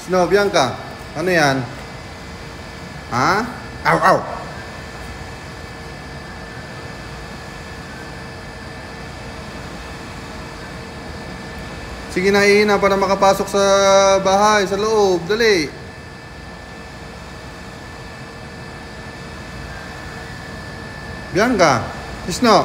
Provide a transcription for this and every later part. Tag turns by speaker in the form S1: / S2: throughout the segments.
S1: Snow, Bianca. Ano yan? Ha? Ow, ow. Sige na, ihina para makapasok sa bahay, sa loob. Dali. Bianca, Snow.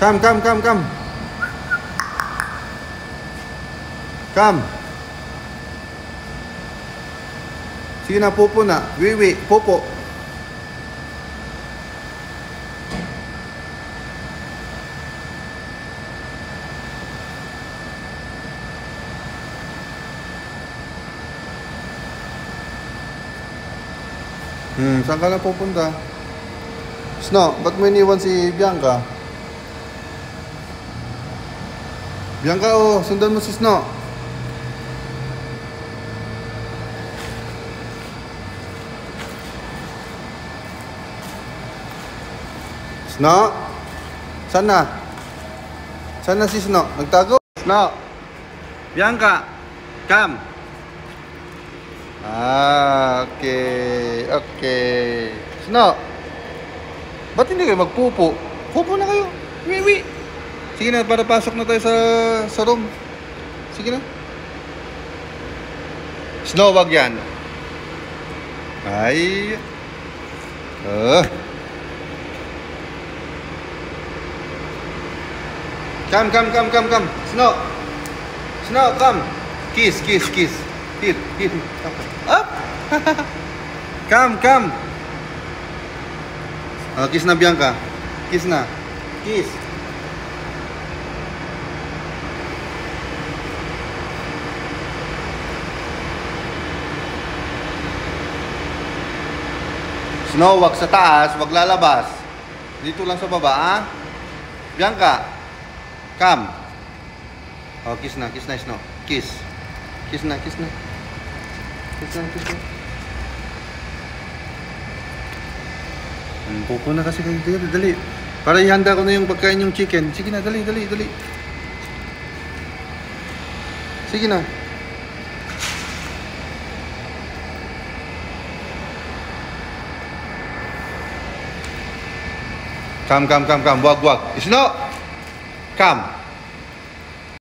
S1: Come. Come. Sige na, pupo na. Wiwi, pupo. Saan ka na pupunta? Snow, ba't mo iniwan si Bianca? Bianca, oh, sundan mo si Snow. Snow? Saan na? Saan na si Snow? Nagtago? Snow? Bianca? Come. Okay. Snow? Ba't hindi kayo magpupo? Pupo na kayo. Wiwi. Sige na, para pasok na tayo sa room. Sige na. Snow, wag yan. Ay. Come. Snow, come. Kiss. Here. Up. Come. Kiss na, Bianca. Kiss na. Kiss. Snow, wag sa taas, wag lalabas. Dito lang sa baba, ha? Bianca, come. Oh, kiss na, Snow. Kiss na. Pupo na kasi kayo. Dali. Para ihanda ko na yung pagkain yung chicken. Sige na, dali. Sige na. Come. Wag. Snow! Come.